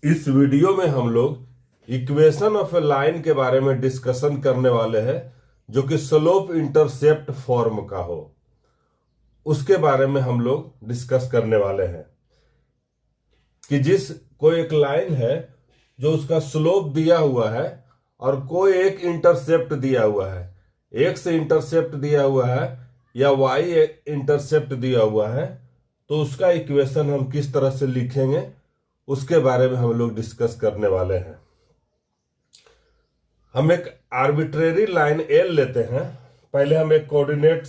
इस वीडियो में हम लोग इक्वेशन ऑफ ए लाइन के बारे में डिस्कशन करने वाले हैं जो कि स्लोप इंटरसेप्ट फॉर्म का हो, उसके बारे में हम लोग डिस्कस करने वाले हैं कि जिस कोई एक लाइन है जो उसका स्लोप दिया हुआ है और कोई एक इंटरसेप्ट दिया हुआ है, एक्स इंटरसेप्ट दिया हुआ है या वाई इंटरसेप्ट दिया हुआ है, तो उसका इक्वेशन हम किस तरह से लिखेंगे उसके बारे में हम लोग डिस्कस करने वाले हैं। हम एक आर्बिट्रेरी लाइन एल लेते हैं। पहले हम एक कोऑर्डिनेट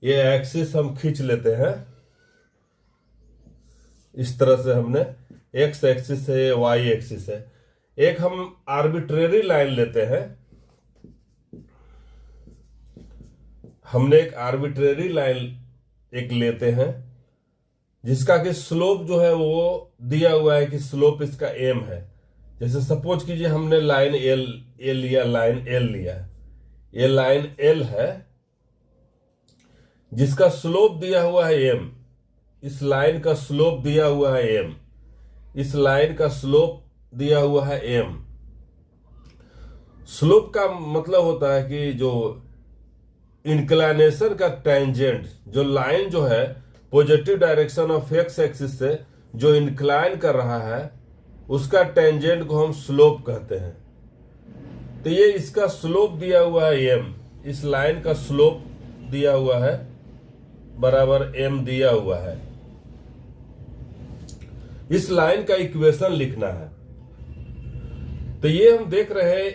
ये एक्सिस हम खींच लेते हैं। इस तरह से हमने एक्स एक्सिस है, वाई एक्सिस है। एक हम आर्बिट्रेरी लाइन लेते हैं। हमने एक आर्बिट्रेरी लाइन एक लेते हैं जिसका कि स्लोप जो है वो दिया हुआ है कि स्लोप इसका एम है। जैसे सपोज कीजिए हमने लाइन एल लिया, लाइन एल लिया, ये लाइन एल है जिसका स्लोप दिया हुआ है एम। इस लाइन का स्लोप दिया हुआ है एम, इस लाइन का स्लोप दिया हुआ है एम। स्लोप का मतलब होता है कि जो इंक्लाइनेशन का टेंजेंट, जो लाइन जो है positive direction of x axis से जो इंक्लाइन कर रहा है, उसका टेंजेंट को हम स्लोप कहते हैं। तो ये इसका स्लोप दिया हुआ है एम, इस लाइन का स्लोप दिया हुआ है बराबर एम दिया हुआ है। इस लाइन का इक्वेशन लिखना है। तो ये हम देख रहे हैं,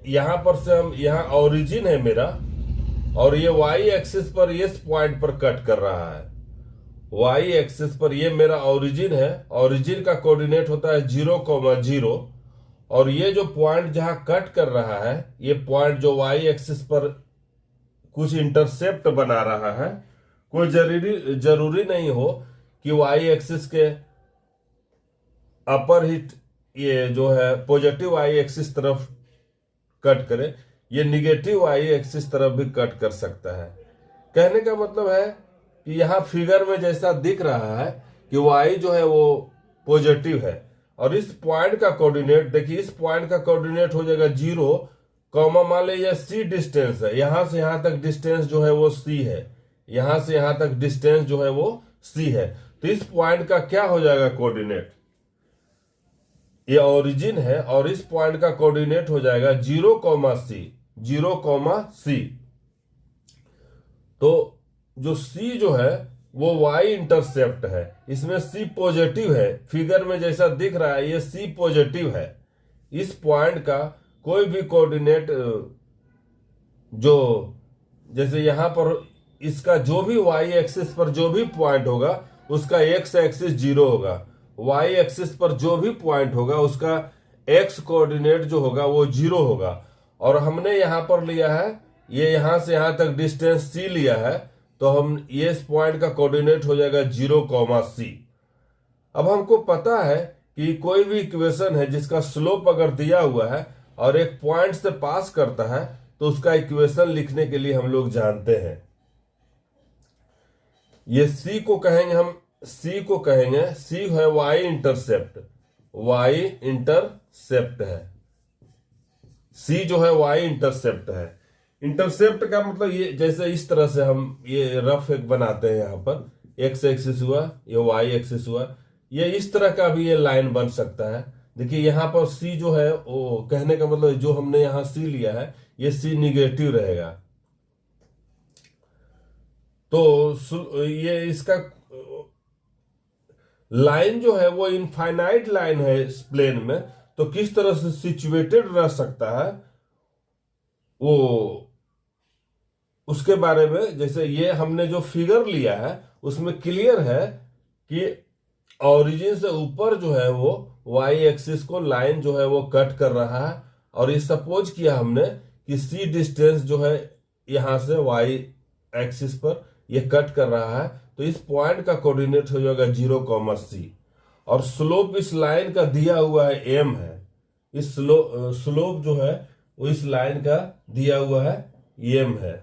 यहां पर से हम, यहां ओरिजिन है मेरा और ये वाई एक्सिस पर इस पॉइंट पर कट कर रहा है। वाई एक्सिस पर ये मेरा ओरिजिन है। ओरिजिन का कोऑर्डिनेट होता है 0,0 और ये जो पॉइंट जहां कट कर रहा है, ये पॉइंट जो वाई एक्सिस पर कुछ इंटरसेप्ट बना रहा है, कोई जरूरी नहीं हो कि वाई एक्सिस के अपर हिट ये जो है पॉजिटिव वाई एक्सिस तरफ कट करे, ये निगेटिव वाई एक्सिस तरफ भी कट कर सकता है। कहने का मतलब है कि यहां फिगर में जैसा दिख रहा है कि वाई जो है वो पॉजिटिव है और इस पॉइंट का कोऑर्डिनेट देखिए, इस पॉइंट का कोऑर्डिनेट हो जाएगा 0, मान लीजिए सी डिस्टेंस है, यहां से यहां तक डिस्टेंस जो है वो सी है, यहां से यहां तक डिस्टेंस जो है वो सी है। तो इस पॉइंट का क्या हो जाएगा कोऑर्डिनेट, ये ओरिजिन है और इस पॉइंट का कोऑर्डिनेट हो जाएगा 0,c, 0,c। तो जो c जो है वो y इंटरसेप्ट है, इसमें c पॉजिटिव है। फिगर में जैसा दिख रहा है ये c पॉजिटिव है। इस पॉइंट का कोई भी कोऑर्डिनेट जो, जैसे यहां पर इसका जो भी y एक्सिस पर जो भी पॉइंट होगा उसका x एक्सिस 0 होगा, y एक्सिस पर जो भी पॉइंट होगा उसका x कोऑर्डिनेट जो होगा वो 0 होगा। और हमने यहां पर लिया है, ये यहां से यहां तक डिस्टेंस c लिया है, तो हम ये इस पॉइंट का कोऑर्डिनेट हो जाएगा 0,c। अब हमको पता है कि कोई भी इक्वेशन है जिसका स्लोप अगर दिया हुआ है और एक पॉइंट से पास करता है तो उसका इक्वेशन लिखने के लिए हम लोग जानते हैं, ये c को कहेंगे हम, c को कहेंगे, c है y इंटरसेप्ट, y इंटरसेप्ट है, c जो है y इंटरसेप्ट है। इंटरसेप्ट का मतलब ये जैसे इस तरह से हम ये रफ एक बनाते हैं, यहां पर एक्स एक्सिस हुआ, ये वाई एक्सिस हुआ, ये इस तरह का भी ये लाइन बन सकता है। देखिए यहां पर सी जो है वो, कहने का मतलब जो हमने यहां सी लिया है ये सी निगेटिव रहेगा। तो ये इसका लाइन जो है वो इनफाइनाइट लाइन है इस प्लेन में, तो किस तरह से सिचुएटेड रह सकता है वो, उसके बारे में, जैसे ये हमने जो फिगर लिया है उसमें क्लियर है कि ओरिजिन से ऊपर जो है वो वाई एक्सिस को लाइन जो है वो कट कर रहा है और ये सपोज किया हमने कि सी डिस्टेंस जो है यहां से वाई एक्सिस पर ये कट कर रहा है, तो इस पॉइंट का कोऑर्डिनेट हो जाएगा 0,c और स्लोप इस लाइन का दिया हुआ है एम है। इस स्लोप जो है वो इस लाइन का दिया हुआ है एम है।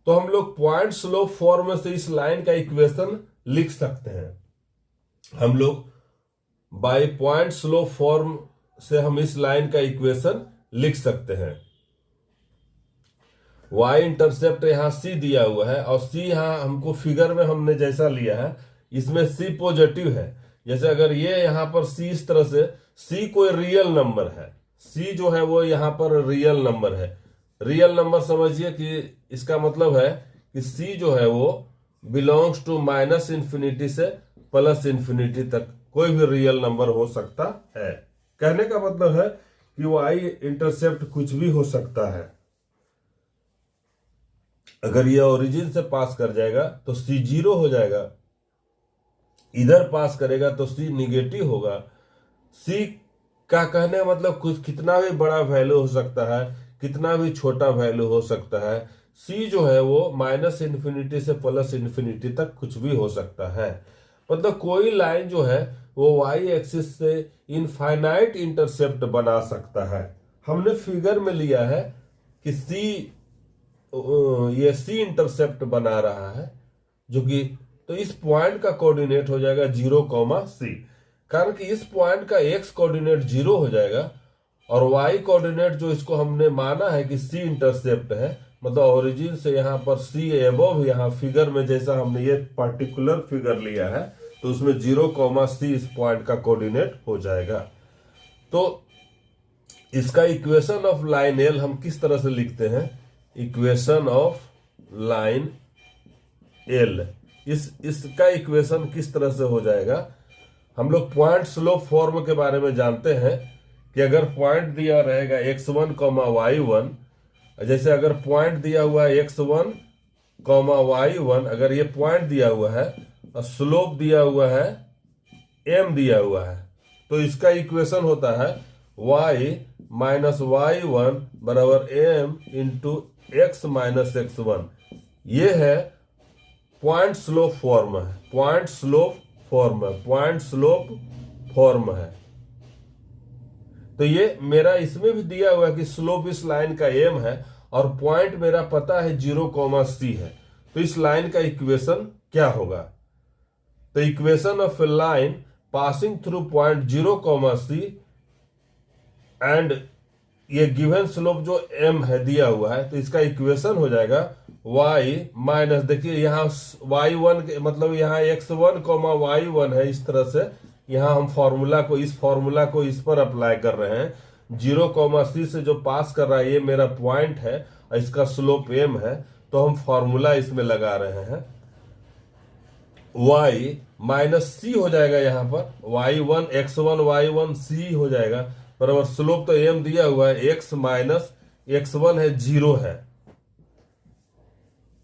तो हम लोग पॉइंट स्लोप फॉर्म में से इस लाइन का इक्वेशन लिख सकते हैं। हम लोग बाय पॉइंट स्लोप फॉर्म से हम इस लाइन का इक्वेशन लिख सकते हैं। y इंटरसेप्ट यहाँ c दिया हुआ है और c यहाँ हमको फिगर में हमने जैसा लिया है इसमें c पॉजिटिव है। जैसे अगर ये यहाँ पर c इस तरह से, c कोई रियल नंबर है, c जो है वो यहाँ पर रियल नंबर है। रियल नंबर समझिए कि इसका मतलब है कि c जो है वो बिलोंग्स टू माइनस इन्फिनिटी से प्लस इन्फिनिटी तक कोई भी रियल नंबर हो सकता है। कहने का मतलब है कि y इंटरसेप्ट कुछ भी हो सकता है। अगर ये ओरिजिन से पास कर जाएगा तो c 0 हो जाएगा, इधर पास करेगा तो c निगेटिव होगा। c का कहने का मतलब कुछ कितना भी बड़ा वैल्यू हो सकता है, कितना भी छोटा वैल्यू हो सकता है। c जो है वो माइनस इन्फिनिटी से प्लस इन्फिनिटी तक कुछ भी हो सकता है। मतलब कोई लाइन जो है वो y एक्सिस से इनफाइनाइट इंटरसेप्ट बना सकता है। हमने फिगर में लिया है कि ये c इंटरसेप्ट बना रहा है, जो कि तो इस पॉइंट का कोऑर्डिनेट हो जाएगा 0, c। कारण कि इस पॉइंट का x कोऑर्डिनेट 0 हो जाएगा और y कोऑर्डिनेट जो इसको हमने माना है कि c इंटरसेप्ट है, मतलब ओरिजिन से यहाँ पर c एबव, यहाँ फिगर में जैसा हमने ये पर्टिकुलर फिगर लिया है तो उसमें 0, c इस पॉइंट का कोऑर्डिनेट हो जाएगा। तो इसका इक्वेशन ऑफ लाइन एल हम किस तरह से लिखते हैं? इक्वेशन ऑफ लाइन एल, इसका इक्वेशन किस तरह से हो जाएगा? हम लोग पॉइंट स्लोप फॉर्म के बारे में जानते हैं कि अगर पॉइंट दिया रहेगा x1, y1, जैसे अगर पॉइंट दिया हुआ है x1, y1, अगर ये पॉइंट दिया हुआ है और स्लोप दिया हुआ है m दिया हुआ है, तो इसका इक्वेशन होता है y माइनस y1 बराबर m into x minus x1। ये है पॉइंट स्लोप फॉर्म है, पॉइंट स्लोप फॉर्म है, पॉइंट स्लोप फॉर्म है। तो ये मेरा इसमें भी दिया हुआ है कि स्लोप इस लाइन का m है और पॉइंट मेरा पता है 0, c है। तो इस लाइन का इक्वेशन क्या होगा? तो equation of A line passing through point 0, c and ये गिवन स्लोप जो m है दिया हुआ है, तो इसका इक्वेशन हो जाएगा y माइनस, देखिए यहाँ y1 के मतलब यहाँ x1, y1 है। इस तरह से यहाँ हम फॉर्मूला को, इस फॉर्मूला को इस पर अप्लाई कर रहे हैं। 0, c से जो पास कर रहा है ये मेरा पॉइंट है और इसका स्लोप m है, तो हम फॉर्मूला इसमें लगा रहे हैं। y माइनस c हो जाएगा, यहाँ पर y1, x1, y1, c हो जाएगा बराबर स्लोप तो m दिया हुआ है, x माइनस x1 है, 0 है।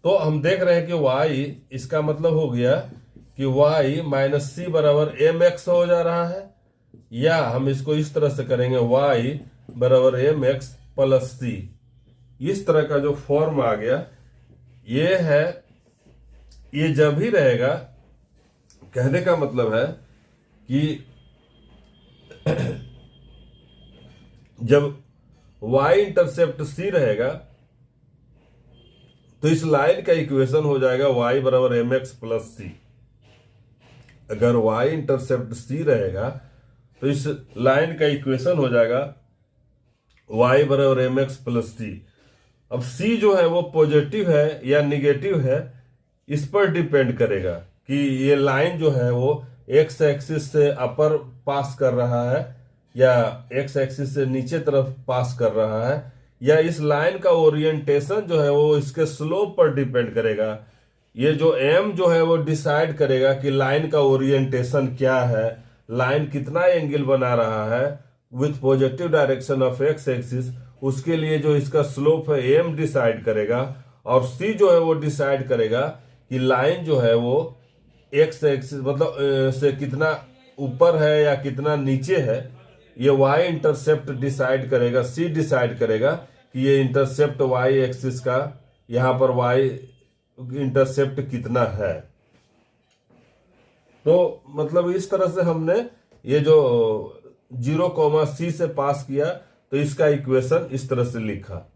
तो हम देख रहे हैं कि y, इसका मतलब हो गया कि y माइनस c बराबर mx हो जा रहा है, या हम इसको इस तरह से करेंगे y बराबर mx प्लस c। इस तरह का जो फॉर्म आ गया ये है, ये जब ही रहेगा, कहने का मतलब है कि जब y इंटरसेप्ट c रहेगा तो इस लाइन का इक्वेशन हो जाएगा y बराबर mx प्लस c। अगर y इंटरसेप्ट c रहेगा तो इस लाइन का इक्वेशन हो जाएगा y बराबर mx प्लस c। अब c जो है वो पॉजिटिव है या निगेटिव है, इस पर डिपेंड करेगा कि ये लाइन जो है वो x एक्सिस से अपर पास कर रहा है या x एक्सिस से नीचे तरफ पास कर रहा है, या इस लाइन का ओरिएंटेशन जो है वो इसके स्लोप पर डिपेंड करेगा। ये जो m जो है वो डिसाइड करेगा कि लाइन का ओरिएंटेशन क्या है, लाइन कितना एंगल बना रहा है with positive direction of x axis. उसके लिए जो इसका स्लोप है m डिसाइड करेगा, और c जो है वो डिसाइड करेगा कि लाइन जो है वो x एक्सिस मतलब से कितना ऊपर है या कितना नीचे है। ये y इंटरसेप्ट डिसाइड करेगा, c डिसाइड करेगा कि ये इंटरसेप्ट y एक्सिस का यहाँ पर y इंटरसेप्ट कितना है। तो मतलब इस तरह से हमने ये जो 0, c से पास किया, तो इसका इक्वेशन इस तरह से लिखा।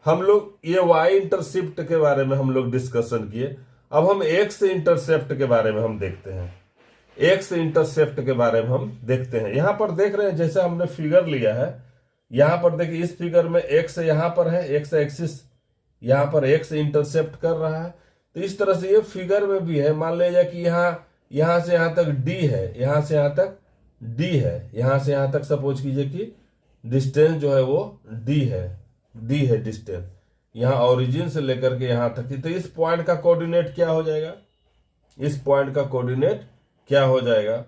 हम लोग ये y इंटरसेप्ट के बारे में हम लोग डिस्कशन किए। अब हम x इंटरसेप्ट के बारे में हम देखते हैं। एक्स इंटरसेप्ट के बारे में हम देखते हैं। यहां पर देख रहे हैं, जैसे हमने फिगर लिया है, यहां पर देखिए इस फिगर में एक्स यहां पर है, एक्स एक्सिस यहां पर एक्स इंटरसेप्ट कर रहा है। तो इस तरह से ये फिगर में भी है। मान लीजिए कि यहां से यहां तक डी है, यहां से यहां तक डी है, यहां से यहां तक सपोज कीजिए कि डिस्टेंस जो है वो डी है डिस्टेंस, यहां ओरिजिन से लेकर के यहां तक। तो इस पॉइंट का कोऑर्डिनेट क्या हो जाएगा, इस पॉइंट का कोऑर्डिनेट क्या हो जाएगा,